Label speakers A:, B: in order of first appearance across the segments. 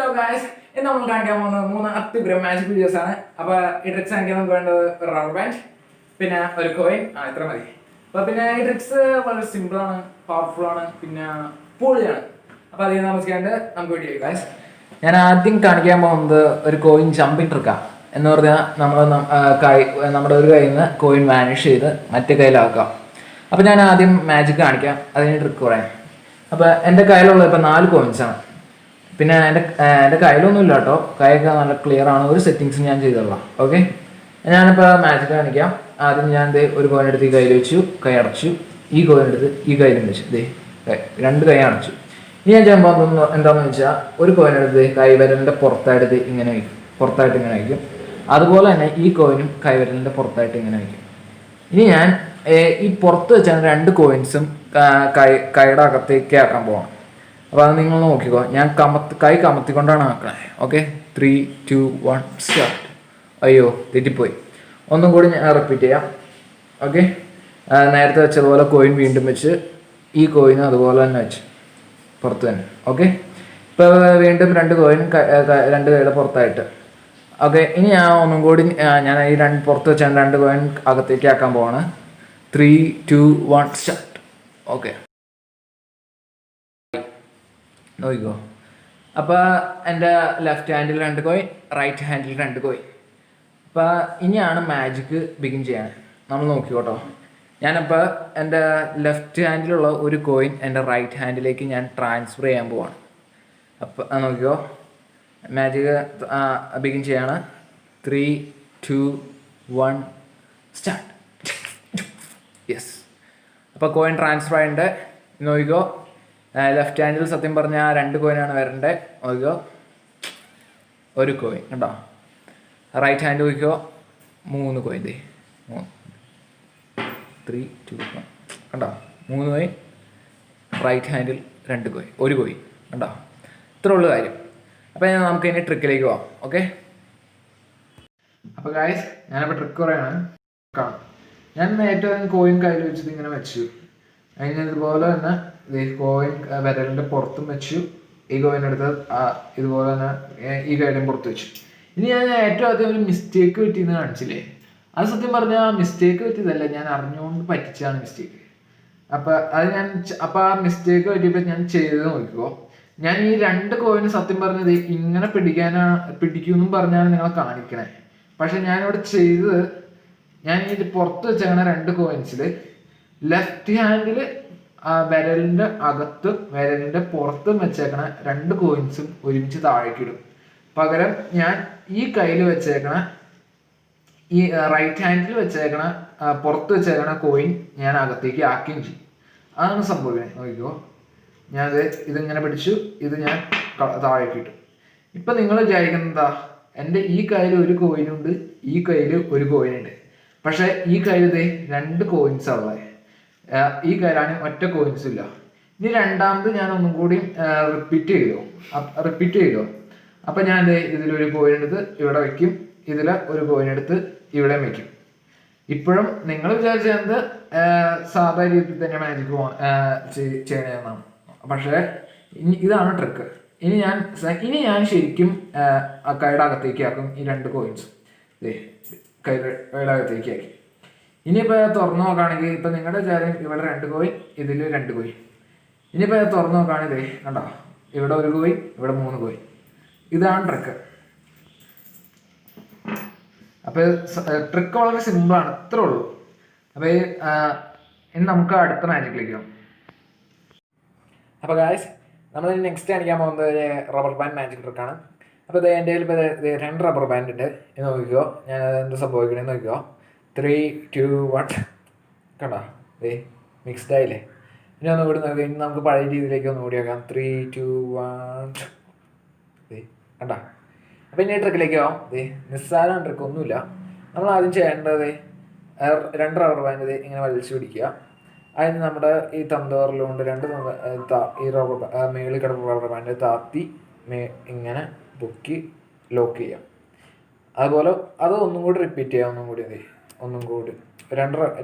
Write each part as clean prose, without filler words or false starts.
A: Hello guys, ഇന്ന് നമ്മൾ കാണിക്കാൻ പോകുന്നത് 3 അത്യുഗ്രം മാജിക് വീഡിയോസ് ആണ്. അപ്പോൾ ഈ ട്രിക്സ് കാണിക്കാൻ നമുക്ക് വേണ്ടത് ഒരു റബ്ബർ ബാൻഡ്, പിന്നെ ഒരു കോയിൻ, ഇത്ര മതി. അപ്പോൾ പിന്നെ ഈ ട്രിക്സ് വളരെ സിമ്പിൾ ആണ്, പവർഫുൾ ആണ്, പിന്നെ പൊളിയാണ്. അപ്പോൾ അധികം താമസിക്കാണ്ട് നമുക്ക് വീഡിയോ ചെയ്യാം ഗൈസ്. ഞാൻ ആദ്യം കാണിക്കാൻ പോകുന്നത് ഒരു കോയിൻ ജമ്പിങ് ട്രിക്കാണ്. എന്ന് പറഞ്ഞാൽ നമ്മുടെ ഒരു കയ്യിൽ നിന്ന് കോയിൻ വാനിഷ് ചെയ്ത് മറ്റേ കയ്യിലാക്കാം. അപ്പോൾ ഞാൻ ആദ്യം മാജിക് കാണിക്കാം, അതിന് ട്രിക്ക് പറയാം. അപ്പോൾ എൻ്റെ കയ്യിലുള്ള ഇപ്പോൾ 4 കോയിൻസാണ്. പിന്നെ എൻ്റെ കയ്യിലൊന്നുമില്ല കേട്ടോ, കൈയൊക്കെ നല്ല ക്ലിയർ ആണ്, ഒരു സെറ്റിങ്സ് ഞാൻ ചെയ്തോളാം. ഓക്കെ, ഞാനിപ്പോൾ മാജിക് കാണിക്കാം. ആദ്യം ഞാൻ ഒരു കോയിൻ എടുത്ത് ഈ കയ്യിൽ വെച്ചു, കൈ അടച്ചു. ഈ കോയിൻ എടുത്ത് ഈ കയ്യിലും വെച്ചു, 2 കൈ അടച്ചു. ഇനി ഞാൻ ചെയ്യാൻ പോകുന്നത് എന്താണെന്ന് വെച്ചാൽ, ഒരു കോയിൻ എടുത്ത് കൈവിരലിൻ്റെ പുറത്തായിട്ട് ഇങ്ങനെ വയ്ക്കും, പുറത്തായിട്ട് ഇങ്ങനെ വയ്ക്കും. അതുപോലെ തന്നെ ഈ കോയിനും കൈവിരലിൻ്റെ പുറത്തായിട്ട് ഇങ്ങനെ വയ്ക്കും. ഇനി ഞാൻ ഈ പുറത്ത് വെച്ചാൽ 2 കോയിൻസും കൈയുടെ അകത്തേക്ക് ആക്കാൻ പോകണം. അപ്പോൾ അത് നിങ്ങൾ നോക്കിക്കോ, ഞാൻ കൈ കമത്തിക്കൊണ്ടാണ് ആക്കണേ. Okay, 3, 2, 1 start. അയ്യോ തെറ്റിപ്പോയി, ഒന്നും കൂടി ഞാൻ റിപ്പീറ്റ് ചെയ്യാം. ഓക്കെ, നേരത്തെ വെച്ചതുപോലെ കോയിൻ വീണ്ടും വെച്ച് ഈ കോയിനും അതുപോലെ തന്നെ വെച്ച് പുറത്ത് തന്നെ. ഓക്കെ, ഇപ്പോൾ വീണ്ടും 2 കോയിൻ 2 കൈയുടെ പുറത്തായിട്ട്. ഓക്കെ, ഇനി ഞാൻ ഒന്നും കൂടി ഞാൻ ഈ പുറത്ത് വെച്ചാൽ 2 കോയിൻ അകത്തേക്ക് ആക്കാൻ പോവാണ്. 3, 2, 1 സ്റ്റാർട്ട്. ഓക്കെ, നോക്കിക്കോ. അപ്പോൾ എൻ്റെ ലെഫ്റ്റ് ഹാൻഡിൽ 2 കോയിൻ, റൈറ്റ് ഹാൻഡിൽ 2 കോയിൻ. അപ്പോൾ ഇനിയാണ് മാജിക് ബിഗിൻ ചെയ്യാൻ. നമ്മൾ നോക്കിക്കോട്ടോ, ഞാനപ്പോൾ എൻ്റെ ലെഫ്റ്റ് ഹാൻഡിലുള്ള ഒരു കോയിൻ എൻ്റെ റൈറ്റ് ഹാൻഡിലേക്ക് ഞാൻ ട്രാൻസ്ഫർ ചെയ്യാൻ പോവാണ്. അപ്പോൾ നോക്കിക്കോ, മാജിക് ബിഗിൻ ചെയ്യാണ്. 3, 2, 1 സ്റ്റാർട്ട്. യെസ്, അപ്പോൾ കോയിൻ ട്രാൻസ്ഫർ ആയിട്ടുണ്ട്. നോക്കിക്കോ, ലെഫ്റ്റ് ഹാൻഡിൽ സത്യം പറഞ്ഞാൽ 2 കോയിനാണ് വരേണ്ടത്. നോക്കിക്കോ, 1 കോയിൻ കണ്ടോ. റൈറ്റ് ഹാൻഡ് നോക്കിക്കോ, 3 കോയിൻ. 3, 2, 1 കണ്ടോ, 3 കോയിൻ. റൈറ്റ് ഹാൻഡിൽ 2 കോയിൻ, 1 കോയിൻ കണ്ടോ. ഇത്ര ഉള്ളു കാര്യം. അപ്പോൾ നമുക്ക് ഇനി ട്രിക്കിലേക്ക് പോവാം. ഓക്കെ, അപ്പോൾ ഗായ്സ് ഞാനിപ്പോൾ ട്രിക്ക് പറയാണ്. ഞാൻ ഏറ്റവും കോയിൻ കയ്യിൽ വെച്ചിട്ട് ഇങ്ങനെ വെച്ചു. അതിന് ഇതുപോലെ തന്നെ കോയിൻ വിരലിൻ്റെ പുറത്തും വെച്ചു. ഈ കോയിൻ എടുത്ത് ഇതുപോലെ തന്നെ ഈ കൈയിലും പുറത്ത് വെച്ചു. ഇനി ഞാൻ ഏറ്റവും ആദ്യം ഒരു മിസ്റ്റേക്ക് പറ്റിയെന്ന് കാണിച്ചില്ലേ, അത് സത്യം പറഞ്ഞാൽ മിസ്റ്റേക്ക് പറ്റിയതല്ല, ഞാൻ അറിഞ്ഞുകൊണ്ട് പറ്റിച്ചാണ് മിസ്റ്റേക്ക്. അപ്പോൾ ആ മിസ്റ്റേക്ക് പറ്റിയപ്പോൾ ഞാൻ ചെയ്തത് നോക്കിക്കോ. ഞാൻ ഈ 2 കോയിന് സത്യം പറഞ്ഞത് ഇങ്ങനെ പിടിക്കുമെന്നും പറഞ്ഞാണ് നിങ്ങളെ കാണിക്കണേ. പക്ഷെ ഞാനിവിടെ ചെയ്തത്, ഞാൻ ഈ പുറത്ത് വെച്ചങ്ങനെ 2 കോയിൻസിൽ ലെഫ്റ്റ് ഹാൻഡിൽ വിരലിൻ്റെ അകത്തും വിരലിൻ്റെ പുറത്തും വെച്ചേക്കണ 2 കോയിൻസും ഒരുമിച്ച് താഴേക്കിടും. പകരം ഞാൻ ഈ കയ്യിൽ വെച്ചേക്കണ ഈ റൈറ്റ് ഹാൻഡിൽ വെച്ചേക്കണ പുറത്ത് വെച്ചേക്കണ കോയിൻ ഞാൻ അകത്തേക്ക് ആക്കുകയും ചെയ്യും. അതാണ് സംഭവിക്കുന്നത്. നോക്കിക്കോ, ഞാനത് ഇതിങ്ങനെ പിടിച്ചു, ഇത് ഞാൻ താഴേക്കിട്ടു. ഇപ്പം നിങ്ങൾ വിചാരിക്കുന്നതാ, എൻ്റെ ഈ കയ്യിൽ 1 കോയിനുണ്ട്, ഈ കയ്യിൽ 1 കോയിനുണ്ട്. പക്ഷെ ഈ കയ്യിൽ 2 കോയിൻസാണ് ഉള്ളത്, ഈ കയ്യിലാണ് ഒറ്റ കോയിൻസും ഇല്ല. ഇനി രണ്ടാമത് ഞാൻ ഒന്നും കൂടി റിപ്പീറ്റ് ചെയ്തോ. അപ്പം ഞാൻ ഇതിലൊരു കോയിൻ എടുത്ത് ഇവിടെ വയ്ക്കും, ഇതിൽ 1 കോയിൻ എടുത്ത് ഇവിടെ വയ്ക്കും. ഇപ്പോഴും നിങ്ങൾ വിചാരിച്ചത് സാധാ രീതിയിൽ തന്നെ മാജിക് ചെയ്യണമെന്നാണ്. പക്ഷേ ഇതാണ് ട്രിക്ക്. ഇനി ഞാൻ ശരിക്കും കൈയുടെ അകത്തേക്ക് ആക്കും ഈ 2 കോയിൻസ് കൈയുടെ അകത്തേക്ക് ആക്കി. ഇനിയിപ്പോൾ തുറന്നു നോക്കുകയാണെങ്കിൽ ഇപ്പം നിങ്ങളുടെ വിചാരം ഇവിടെ 2 കോയിൻ, ഇതിൽ 2 കോയിൻ. ഇനിയിപ്പോൾ തുറന്നു നോക്കുകയാണെങ്കിൽ കണ്ടോ, ഇവിടെ 1 കോയിൻ, ഇവിടെ 3 കോയിൻ. ഇതാണ് ട്രിക്ക്. അപ്പോൾ ട്രിക്ക് വളരെ സിമ്പിളാണ്, ഇത്രേ ഉള്ളൂ. അപ്പോൾ ഇനി നമുക്ക് അടുത്ത മാജിക്കിലേക്ക് പോകാം. അപ്പോൾ ഗായ്സ്, നമ്മൾ നെക്സ്റ്റ് കാണിക്കാൻ പോകുന്നത് റബ്ബർ ബാൻഡ് മാജിക് ട്രിക്കാണ്. അപ്പോൾ എൻ്റെ കയ്യിൽ ഇപ്പോൾ 2 റബ്ബർ ബാൻഡ് ഉണ്ട്. ഇത് നോക്കിക്കോ, ഞാൻ എന്ത് സംഭവിക്കണമെന്ന് നോക്കിക്കോ. 3, 2, 1 കണ്ടോ, മിക്സ്ഡ് ആയില്ലേ. ഇനി ഒന്നുകൂടി നോക്കുക. ഇനി നമുക്ക് പഴയ രീതിയിലേക്ക് ഒന്നുകൂടി ആക്കാം. 3, 2, 1 കണ്ടോ. അപ്പോൾ ഇനി ട്രിക്കിലേക്ക് പോകാം. നിസ്സാരം ട്രിക്ക് ഒന്നുമില്ല. നമ്മൾ ആദ്യം ചെയ്യേണ്ടത് 2 റബ്ബർ ബാൻഡ് ഇങ്ങനെ വലിച്ചു പിടിക്കുക. അതിന് നമ്മുടെ ഈ തന്തോറിലുകൊണ്ട് 2 ഈ മേളിൽ കിടക്കുന്ന റബ്ബർ ബാൻഡ് താത്തി ഇങ്ങനെ പൊക്കി ലോക്ക് ചെയ്യാം. അതുപോലെ അത് ഒന്നും കൂടി റിപ്പീറ്റ് ചെയ്യാം. ഒന്നും കൂടി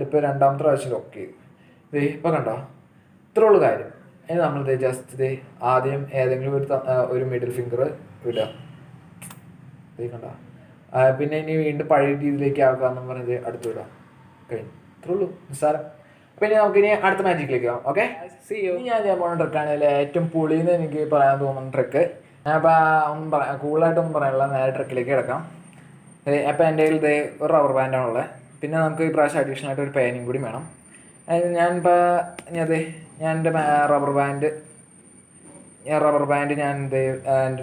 A: ഇപ്പോൾ 2ാമത്തെ പ്രാവശ്യം ലോക്ക് ചെയ്തു. ഇപ്പോൾ കണ്ടോ, ഇത്ര ഉള്ളു കാര്യം. ഇനി നമ്മളിത് ജസ്റ്റ് ആദ്യം ഏതെങ്കിലും ഒരു മിഡിൽ ഫിംഗർ ഇടുക. കണ്ട. പിന്നെ ഇനി വീണ്ടും പഴയ രീതിയിലേക്ക് ആക്കാമെന്ന് പറഞ്ഞത് അടുത്ത് വിടാം. കഴിഞ്ഞു. ഇത്രേ ഉള്ളൂ, നിസ്സാരം. പിന്നെ നമുക്കിനി അടുത്ത മാജിക്കിലേക്ക് ആവാം. Okay, see you. ഇനി ഞാൻ ചെയ്യാൻ പോകുന്ന ട്രിക്കാണെങ്കിൽ ഏറ്റവും പൊളിയെന്ന് എനിക്ക് പറയാൻ തോന്നുന്ന ട്രിക്ക്. ഞാൻ അപ്പോൾ ഒന്നും കൂടുതലായിട്ടൊന്നും പറയാനുള്ള, നേരെ ട്രിക്കിലേക്ക് കിടക്കാം. അപ്പോൾ എൻ്റെ കയ്യിൽ ഒരു റബ്ബർ ബാൻഡാണുള്ളത്. പിന്നെ നമുക്ക് ഈ പ്രാവശ്യം അഡീഷണൽ ആയിട്ട് ഒരു പേനയും കൂടി വേണം. ഞാനിപ്പോൾ ഞാൻ എൻ്റെ റബ്ബർ ബാൻഡ് ഞാൻ എൻ്റെ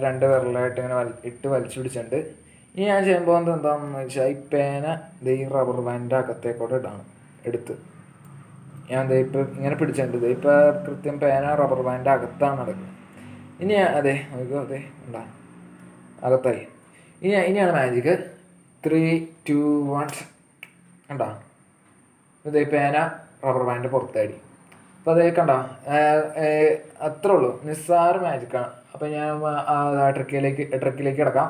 A: 2 വിരലായിട്ട് ഇങ്ങനെ ഇട്ട് വലിച്ചു പിടിച്ചിട്ടുണ്ട്. ഇനി ഞാൻ ചെയ്യാൻ പോകുന്നത് എന്താണെന്ന് വെച്ചാൽ ഈ പേന ഈ റബ്ബർ ബാൻഡിൻ്റെ അകത്തേക്കോട്ട് എടുത്ത് ഞാൻ ഇപ്പോൾ ഇങ്ങനെ പിടിച്ചിട്ടുണ്ട്. ഇപ്പോൾ കൃത്യം പേന റബ്ബർ ബാൻഡിൻ്റെ അകത്താണ് നടക്കുന്നത്. ഇനി നോക്കൂ, ഉണ്ടാ അകത്തായി. ഇനിയാണ് മാജിക്ക്. 3, 2, 1 കണ്ടോ? പേന റബ്ബർ ബാൻഡ് പുറത്താടി. അപ്പോൾ കണ്ടോ, അത്രേ ഉള്ളൂ, നിസ്സാര മാജിക്കാണ്. അപ്പോൾ ഞാൻ ട്രിക്കിലേക്ക് കിടക്കാം.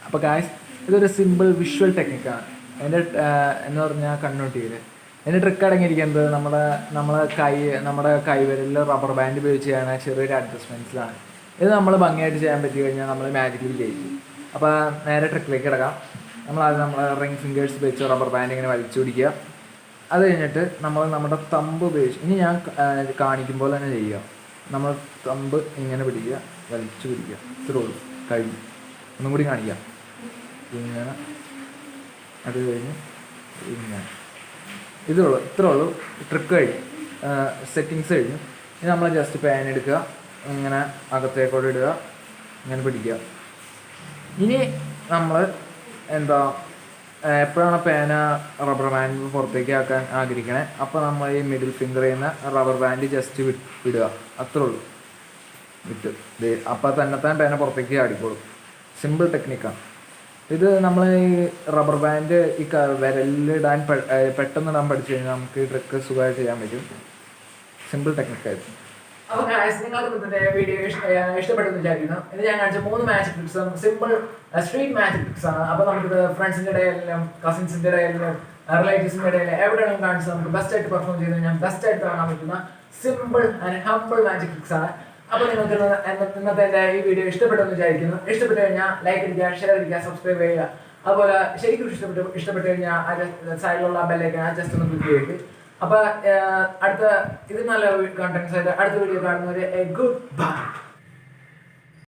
A: അപ്പോൾ ഗായ്സ്, ഇതൊരു സിമ്പിൾ വിഷ്വൽ ടെക്നിക്കാണ്. എൻ്റെ എന്ന് പറഞ്ഞാൽ കണ്ണൊട്ടിയിൽ എൻ്റെ ട്രിക്ക് അടങ്ങിയിരിക്കുന്നത് നമ്മുടെ കൈവിരലിൽ റബ്ബർ ബാൻഡ് ഉപയോഗിച്ച് ചെയ്യുന്ന ചെറിയൊരു അഡ്ജസ്റ്റ്മെൻറ്റ്സിലാണ്. ഇത് നമ്മൾ ഭംഗിയായിട്ട് ചെയ്യാൻ പറ്റി കഴിഞ്ഞാൽ നമ്മൾ മാജിക്കിൽ ജയിക്കും. അപ്പോൾ നേരെ ട്രിക്കിലേക്ക് കിടക്കാം. നമ്മൾ റിംഗ് ഫിംഗേഴ്സ് ഉപയോഗിച്ച് റബ്ബർ ബാൻഡ് ഇങ്ങനെ വലിച്ചു പിടിക്കുക. അത് കഴിഞ്ഞിട്ട് നമ്മുടെ തമ്പ് ഉപയോഗിച്ച്, ഇനി ഞാൻ കാണിക്കുമ്പോൾ തന്നെ ചെയ്യുക. നമ്മൾ തമ്പ് ഇങ്ങനെ പിടിക്കുക, വലിച്ചു പിടിക്കുക. ഇത്രേ ഉള്ളൂ, കഴിഞ്ഞു. ഒന്നും കൂടി കാണിക്കാം. ഇങ്ങനെ, അത് കഴിഞ്ഞ് ഇങ്ങനെ. ഇത്രേ ഉള്ളൂ ട്രിക്ക് കഴിഞ്ഞു, സെറ്റിങ്സ് കഴിഞ്ഞു. ഇനി നമ്മൾ ജസ്റ്റ് പേന എടുക്കുക, ഇങ്ങനെ അകത്തേക്കോട്ട് ഇടുക, ഇങ്ങനെ പിടിക്കുക. ഇനി നമ്മൾ എപ്പോഴാണ് പേന റബ്ബർ ബാൻഡ് പുറത്തേക്ക് ആക്കാൻ ആഗ്രഹിക്കണേ, അപ്പോൾ നമ്മൾ ഈ മിഡിൽ ഫിംഗറിൽ നിന്ന് റബ്ബർ ബാൻഡ് ജസ്റ്റ് വിടുക. അത്രേ ഉള്ളൂ, വിട്ട് അപ്പോൾ തന്നെ പേന പുറത്തേക്ക് ആടിക്കോളും. സിമ്പിൾ ടെക്നിക്കാണ് ഇത്. നമ്മൾ ഈ റബ്ബർ ബാൻഡ് ഈ വിരലിലിടാൻ പെട്ടെന്ന് ഇടാൻ പഠിച്ചു കഴിഞ്ഞാൽ നമുക്ക് ഈ ട്രിക്ക് സുഖമായിട്ട് ചെയ്യാൻ പറ്റും. സിമ്പിൾ ടെക്നിക്കായിരുന്നു. അപ്പോൾ നിങ്ങൾക്ക് ഇതിന്റെ വീഡിയോ ഇഷ്ടപ്പെട്ടെന്ന് വിചാരിക്കുന്നു. ഇത് ഞാൻ കാണിച്ച 3 മാജിക് ട്രിക്സും സിമ്പിൾ സ്ട്രീറ്റ് മാജിക് ട്രിക്സ് ആണ്. അപ്പോൾ നമുക്കിത് ഫ്രണ്ട്സിൻ്റെ ഇടയിലും കസിൻസിൻ്റെ ഇടയിലും റിലേറ്റീവ്സിൻ്റെ ഇടയിലും എവിടെയെങ്കിലും കാണിച്ച് നമുക്ക് ബെസ്റ്റ് ആയിട്ട് പെർഫോം ചെയ്ത് കഴിഞ്ഞാൽ ബെസ്റ്റ് ആയിട്ട് കാണാൻ പറ്റുന്ന simple and humble magic tricks ആണ്. അപ്പോൾ നിങ്ങൾക്ക് ഇന്നത്തെ എൻ്റെ ഈ വീഡിയോ ഇഷ്ടപ്പെട്ടെന്ന് വിചാരിക്കുന്നു. ഇഷ്ടപ്പെട്ട് കഴിഞ്ഞാൽ ലൈക്ക് അടിക്കുക, ഷെയർ അടിക്കുക, സബ്സ്ക്രൈബ് ചെയ്യുക. അതുപോലെ ശരിക്കും ഇഷ്ടപ്പെട്ട് കഴിഞ്ഞാൽ സൈഡിലുള്ള ബെല്ലൈക്കൺ ജസ്റ്റ് ഒന്ന് ക്ലിക്ക് ചെയ്തിട്ട്. അപ്പോൾ ഇത് നല്ല കണ്ടന്റ്സ് ആയിട്ട് അടുത്ത വീഡിയോ കാണുന്നവരെ ഗുഡ് ബൈ.